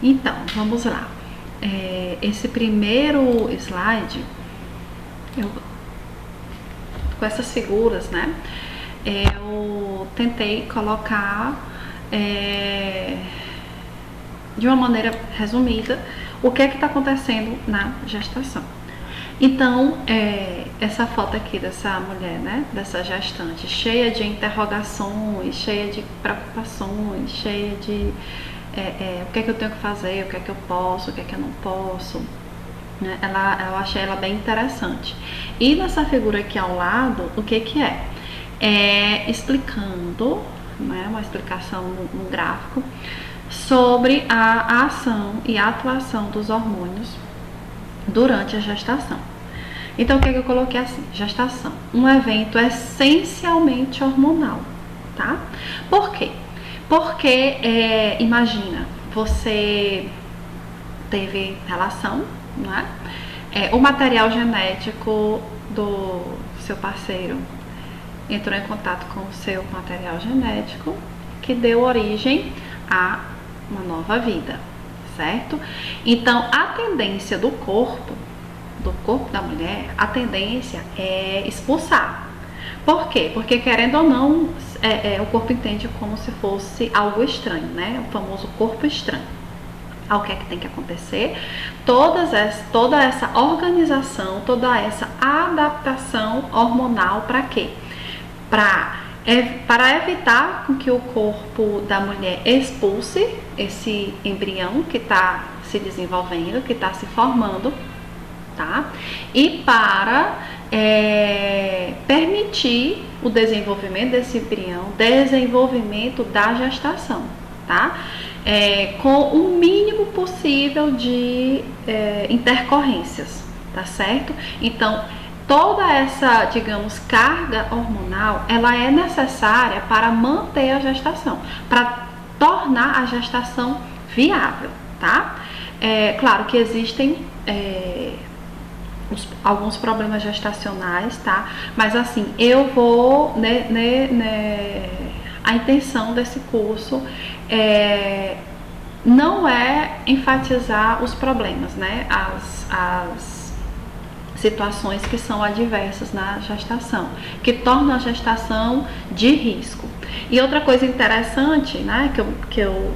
Então, vamos lá. Esse primeiro slide, com essas figuras, né? Eu tentei colocar de uma maneira resumida o que é que está acontecendo na gestação. Então, essa foto aqui dessa mulher, né, dessa gestante, cheia de interrogações, cheia de preocupações, cheia de o que é que eu tenho que fazer, o que é que eu posso, o que é que eu não posso, né? Eu achei ela bem interessante. E nessa figura aqui ao lado, o que que é? Explicando, né, uma explicação no gráfico sobre a ação e a atuação dos hormônios durante a gestação. Então, o que eu coloquei assim? Gestação, um evento essencialmente hormonal, tá? Por quê? Porque, imagina, você teve relação, né? O material genético do seu parceiro entrou em contato com o seu material genético, que deu origem a uma nova vida, certo? Então, a tendência do corpo da mulher, a tendência é expulsar. Por quê? Porque, querendo ou não, o corpo entende como se fosse algo estranho, né? O famoso corpo estranho. O que é que tem que acontecer? Toda essa organização, toda essa adaptação hormonal para quê? Para evitar que o corpo da mulher expulse esse embrião que está se desenvolvendo, que está se formando, tá? E para permitir o desenvolvimento desse embrião, desenvolvimento da gestação, tá? Com o mínimo possível de intercorrências, tá certo? Então, toda essa, digamos, carga hormonal, ela é necessária para manter a gestação, para tornar a gestação viável, tá? Claro que existem alguns problemas gestacionais, tá? Mas assim, eu vou, a intenção desse curso não é enfatizar os problemas, né? As situações que são adversas na gestação, que tornam a gestação de risco. E outra coisa interessante, né, que eu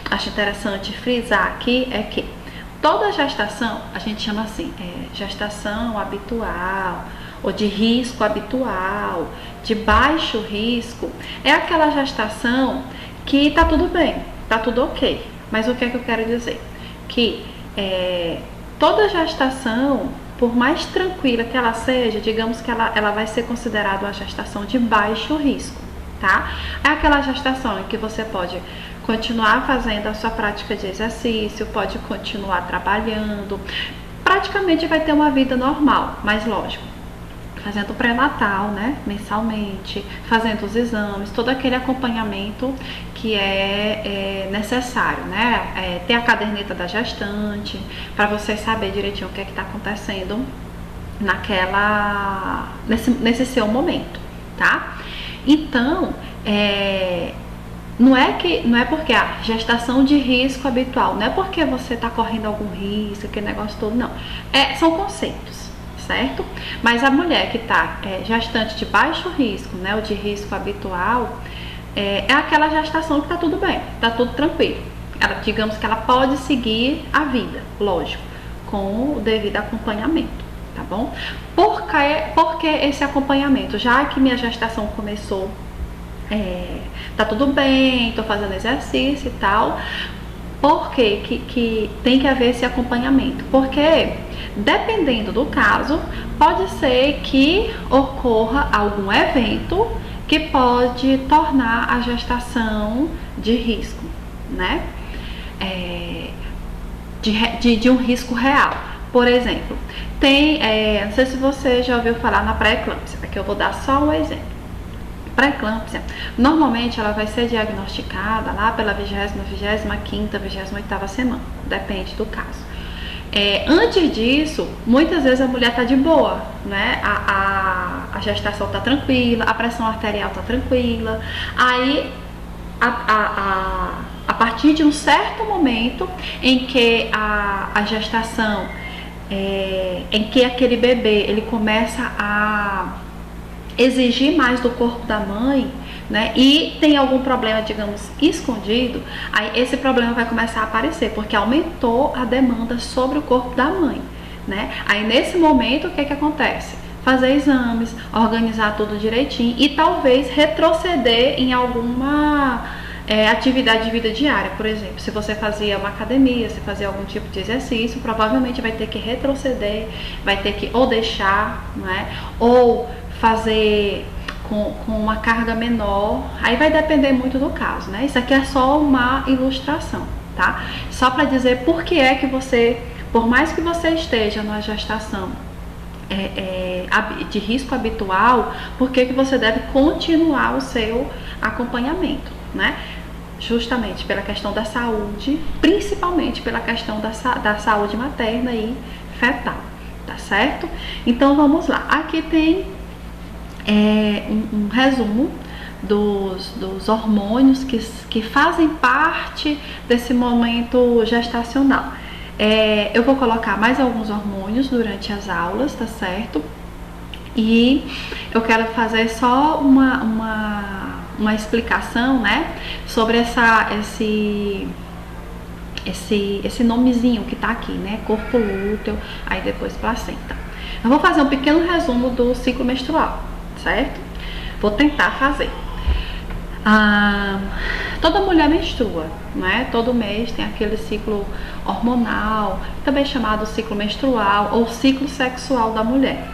acho interessante frisar aqui é que toda gestação, a gente chama assim, gestação habitual, ou de risco habitual, de baixo risco, é aquela gestação que tá tudo bem, tá tudo ok. Mas o que é que eu quero dizer? Que toda gestação, por mais tranquila que ela seja, digamos que ela vai ser considerada uma gestação de baixo risco, tá? É aquela gestação em que você pode continuar fazendo a sua prática de exercício, pode continuar trabalhando, praticamente vai ter uma vida normal, mas lógico, fazendo pré-natal, né, mensalmente, fazendo os exames, todo aquele acompanhamento que é necessário, né, ter a caderneta da gestante, para você saber direitinho o que é que está acontecendo nesse seu momento, tá? Então, não é porque a gestação de risco habitual, não é porque você está correndo algum risco, aquele negócio todo, não. São conceitos, certo? Mas a mulher que está gestante de baixo risco, né, ou de risco habitual, é aquela gestação que está tudo bem, está tudo tranquilo. Digamos que ela pode seguir a vida, lógico, com o devido acompanhamento, tá bom? Por que esse acompanhamento? Já que minha gestação começou, tá tudo bem, tô fazendo exercício e tal, por que tem que haver esse acompanhamento? Porque, dependendo do caso, pode ser que ocorra algum evento que pode tornar a gestação de risco, né? De um risco real. Por exemplo, não sei se você já ouviu falar na pré-eclâmpsia, aqui eu vou dar só um exemplo. Pré-eclâmpsia, normalmente ela vai ser diagnosticada lá pela 25ª, 28ª semana, depende do caso. Antes disso, muitas vezes a mulher tá de boa, né? A gestação tá tranquila, a pressão arterial tá tranquila. Aí, a partir partir de um certo momento em que a gestação, em que aquele bebê ele começa a exigir mais do corpo da mãe, né, e tem algum problema, digamos, escondido, aí esse problema vai começar a aparecer, porque aumentou a demanda sobre o corpo da mãe, né? Aí nesse momento o que acontece? Fazer exames, organizar tudo direitinho e talvez retroceder em alguma atividade de vida diária. Por exemplo, se você fazia uma academia, se fazia algum tipo de exercício, provavelmente vai ter que retroceder, vai ter que ou deixar, né, ou fazer com uma carga menor. Aí vai depender muito do caso, né? Isso aqui é só uma ilustração, tá? Só para dizer por que é que você, por mais que você esteja numa gestação de risco habitual, por que você deve continuar o seu acompanhamento, né? Justamente pela questão da saúde, principalmente pela questão da saúde materna e fetal, tá certo? Então vamos lá, aqui tem um resumo dos hormônios que fazem parte desse momento gestacional. Eu vou colocar mais alguns hormônios durante as aulas, tá certo? E eu quero fazer só uma explicação, né, sobre esse nomezinho que tá aqui, né, corpo lúteo, aí depois placenta. Eu vou fazer um pequeno resumo do ciclo menstrual, certo? Vou tentar fazer. Toda mulher menstrua, né? Todo mês tem aquele ciclo hormonal, também chamado ciclo menstrual ou ciclo sexual da mulher.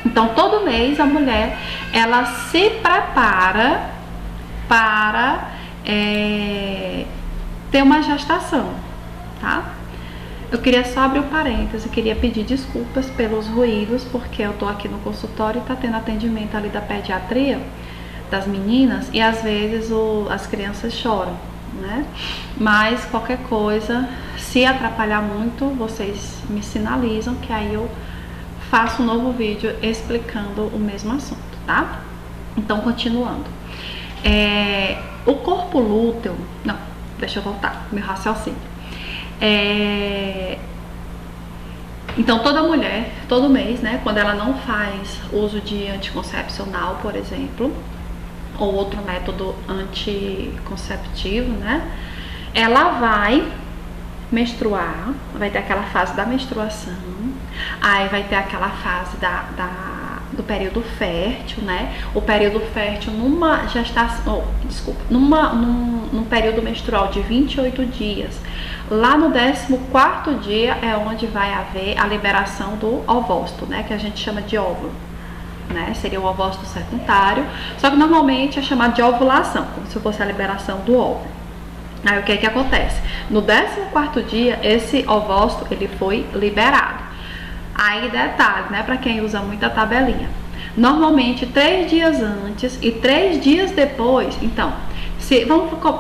Então, todo mês a mulher, ela se prepara para ter uma gestação, tá? Eu queria só abrir um parêntese, queria pedir desculpas pelos ruídos, porque eu tô aqui no consultório e tá tendo atendimento ali da pediatria das meninas e às vezes as crianças choram, né? Mas qualquer coisa, se atrapalhar muito, vocês me sinalizam que aí eu faço um novo vídeo explicando o mesmo assunto, tá? Então, continuando. O corpo lúteo... Não, deixa eu voltar, meu raciocínio. Então, toda mulher, todo mês, né, quando ela não faz uso de anticoncepcional, por exemplo, ou outro método anticonceptivo, né, ela vai menstruar, vai ter aquela fase da menstruação, aí vai ter aquela fase do período fértil, né? O período fértil numa gestação, num período menstrual de 28 dias. Lá no 14º dia é onde vai haver a liberação do ovócito, né? Que a gente chama de óvulo, né? Seria o ovócito secundário, só que normalmente é chamado de ovulação, como se fosse a liberação do óvulo. Aí o que acontece? No 14º dia, esse ovócito ele foi liberado. Aí detalhe, né, para quem usa muita tabelinha. Normalmente 3 dias antes e 3 dias depois. Então,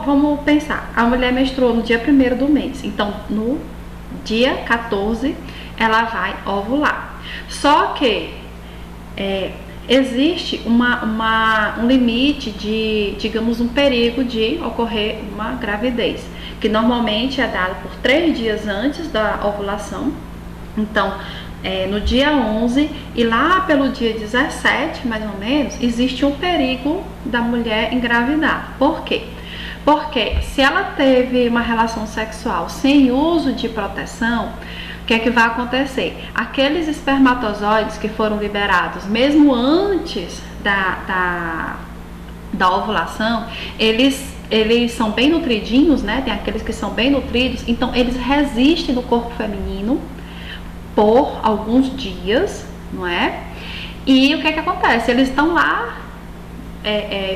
vamos pensar, a mulher menstruou no dia 1º do mês. Então, no dia 14, ela vai ovular. Só que existe um limite de, digamos, um perigo de ocorrer uma gravidez, que normalmente é dado por 3 dias antes da ovulação. Então, no dia 11 e lá pelo dia 17, mais ou menos, existe um perigo da mulher engravidar. Por quê? Porque se ela teve uma relação sexual sem uso de proteção, o que vai acontecer? Aqueles espermatozoides que foram liberados mesmo antes da ovulação, eles são bem nutridinhos, né? Tem aqueles que são bem nutridos, então eles resistem no corpo feminino por alguns dias, não é? E o que acontece? Eles estão lá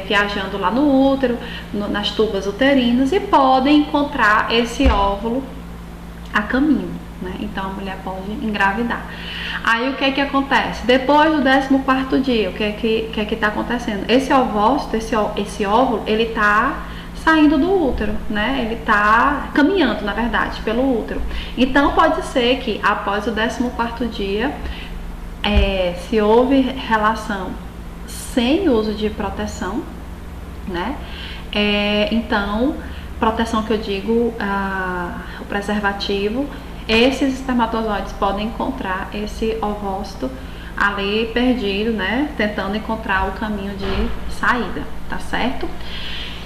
viajando lá no útero, nas tubas uterinas, e podem encontrar esse óvulo a caminho, né? Então a mulher pode engravidar. Aí o que acontece? Depois do 14º dia, o que está acontecendo? Esse ovócito, esse óvulo, ele está saindo do útero, né? Ele está caminhando, na verdade, pelo útero. Então pode ser que após o 14º dia, se houve relação sem uso de proteção, né? Então proteção que eu digo, o preservativo, esses espermatozoides podem encontrar esse ovócito ali perdido, né? Tentando encontrar o caminho de saída, tá certo?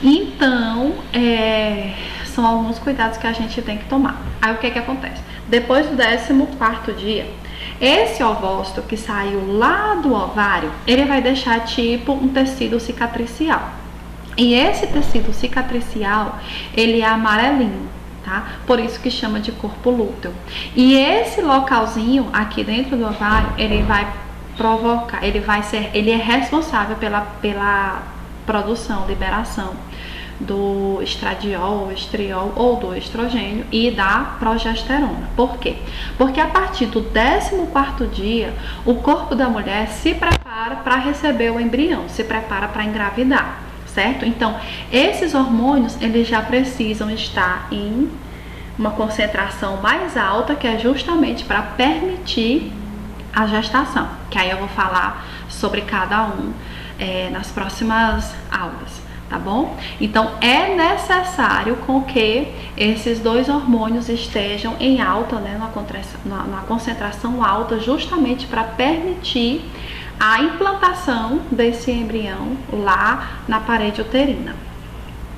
Então, são alguns cuidados que a gente tem que tomar. Aí o que acontece? Depois do 14º dia, esse ovócito que saiu lá do ovário, ele vai deixar tipo um tecido cicatricial. E esse tecido cicatricial, ele é amarelinho, tá? Por isso que chama de corpo lúteo. E esse localzinho aqui dentro do ovário, ele vai provocar, ele é responsável pela produção, liberação do estradiol, estriol ou do estrogênio e da progesterona. Por quê? Porque a partir do 14º dia, o corpo da mulher se prepara para receber o embrião, se prepara para engravidar, certo? Então, esses hormônios, eles já precisam estar em uma concentração mais alta, que é justamente para permitir a gestação, que aí eu vou falar sobre cada um nas próximas aulas, tá bom? Então, é necessário com que esses dois hormônios estejam em alta, né, na concentração alta, justamente para permitir a implantação desse embrião lá na parede uterina,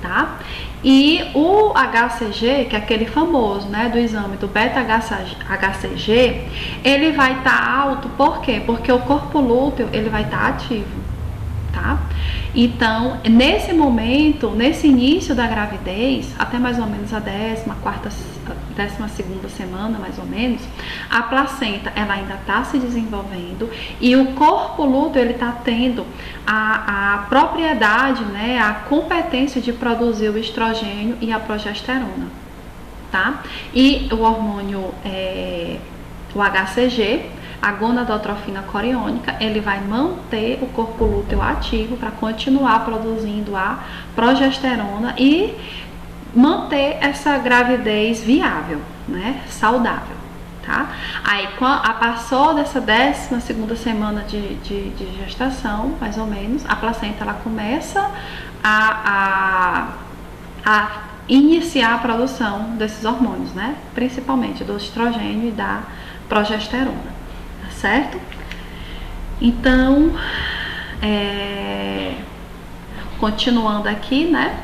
tá? E o HCG, que é aquele famoso, né, do exame do beta-HCG, ele vai estar alto, por quê? Porque o corpo lúteo, ele vai estar ativo, tá? Então, nesse momento, nesse início da gravidez, até mais ou menos a 12ª semana, mais ou menos, a placenta, ela ainda está se desenvolvendo e o corpo lúteo, ele está tendo a propriedade, né, a competência de produzir o estrogênio e a progesterona, tá? E o hormônio, o HCG, a gonadotrofina coriônica, ele vai manter o corpo lúteo ativo para continuar produzindo a progesterona e manter essa gravidez viável, né, saudável, tá? Aí, passou dessa 12ª semana de gestação, mais ou menos, a placenta, ela começa a iniciar a produção desses hormônios, né, principalmente do estrogênio e da progesterona, tá certo? Então, continuando aqui, né,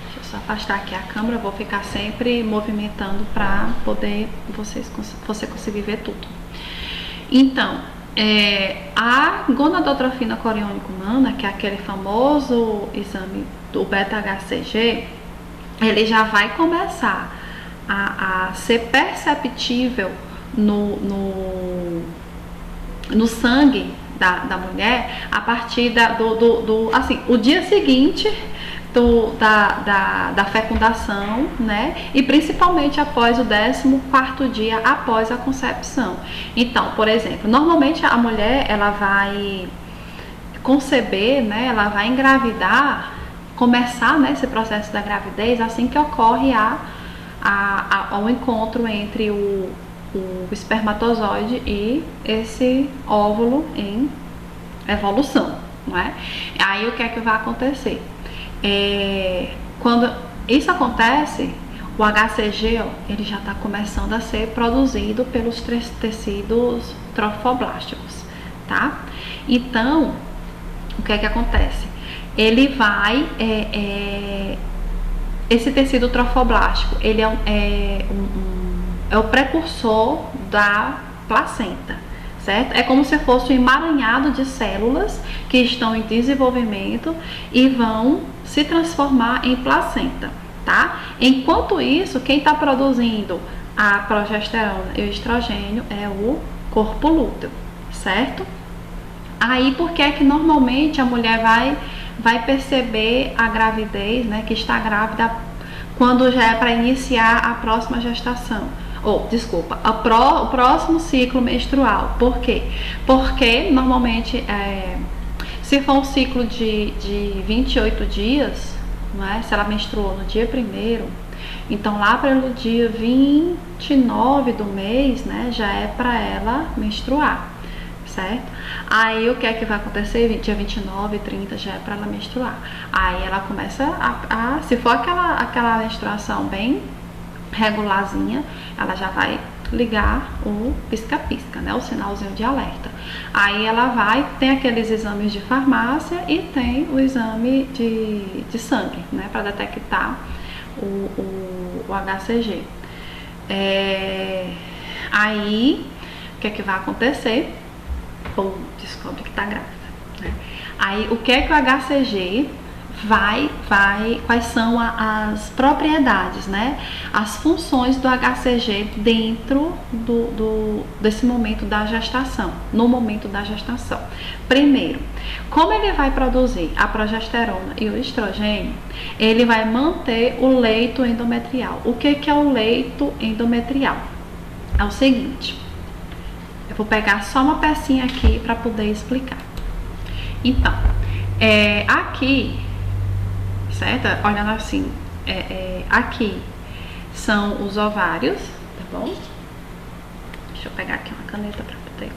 deixa eu só afastar aqui a câmera, vou ficar sempre movimentando para poder você conseguir ver tudo. Então, a gonadotrofina coriônica humana, que é aquele famoso exame do beta-HCG, ele já vai começar a ser perceptível no sangue da mulher a partir assim, o dia seguinte da fecundação, né? E principalmente após o 14º dia após a concepção. Então, por exemplo, normalmente a mulher, ela vai conceber, né? Ela vai engravidar, começar, né, esse processo da gravidez assim que ocorre ao encontro entre o espermatozoide e esse óvulo em evolução, não é? Aí o que é que vai acontecer? Quando isso acontece, o HCG, ele já está começando a ser produzido pelos tecidos trofoblásticos, tá? Então, o que é que acontece? Ele vai, esse tecido trofoblástico, ele é o precursor da placenta, certo? É como se fosse um emaranhado de células que estão em desenvolvimento e vão se transformar em placenta, tá? Enquanto isso, quem está produzindo a progesterona e o estrogênio é o corpo lúteo, certo? Aí, por que é que normalmente a mulher vai perceber a gravidez, né, que está grávida, quando já é para iniciar a próxima gestação? Desculpa, o próximo ciclo menstrual. Por quê? Porque normalmente, se for um ciclo de 28 dias, não é? Se ela menstruou no dia 1º, então lá pelo dia 29 do mês, né, já é para ela menstruar, certo? Aí o que é que vai acontecer? Dia 29, 30 já é para ela menstruar. Aí ela começa se for aquela menstruação bem regularzinha, ela já vai ligar o pisca-pisca, né? O sinalzinho de alerta. Aí ela tem aqueles exames de farmácia e tem o exame de sangue, né? Para detectar o HCG. Aí, o que é que vai acontecer? Ou descobre que tá grávida, né? Aí, o que é que o HCG quais são as propriedades, né? As funções do HCG dentro desse momento da gestação, no momento da gestação. Primeiro, como ele vai produzir a progesterona e o estrogênio, ele vai manter o leito endometrial. O que é o leito endometrial? É o seguinte, eu vou pegar só uma pecinha aqui para poder explicar. Então, aqui, certo? Olhando assim, aqui são os ovários, tá bom? Deixa eu pegar aqui uma caneta para poder.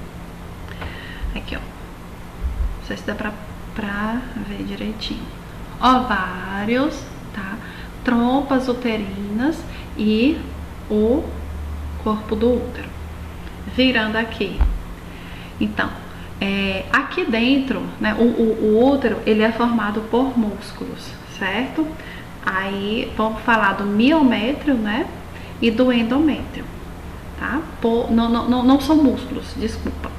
Aqui, ó. Não sei se dá pra ver direitinho. Ovários, tá? Trompas uterinas e o corpo do útero. Virando aqui. Então, aqui dentro, né, o útero, ele é formado por músculos, certo? Aí, vamos falar do miométrio, né, e do endométrio, tá? Não são músculos, desculpa.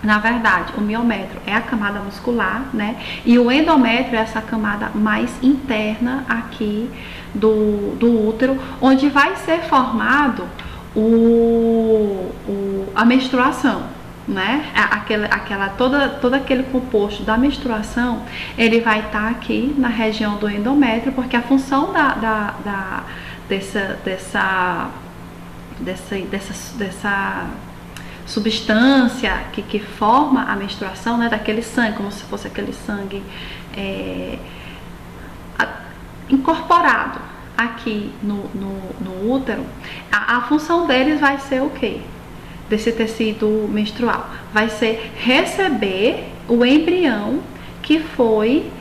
Na verdade, o miométrio é a camada muscular, né, e o endométrio é essa camada mais interna aqui do útero, onde vai ser formado a menstruação, né? Todo aquele composto da menstruação, ele vai estar aqui na região do endométrio, porque a função dessa substância que forma a menstruação, né? Daquele sangue, como se fosse aquele sangue incorporado aqui no útero, a função deles vai ser o quê? Desse tecido menstrual vai ser receber o embrião que foi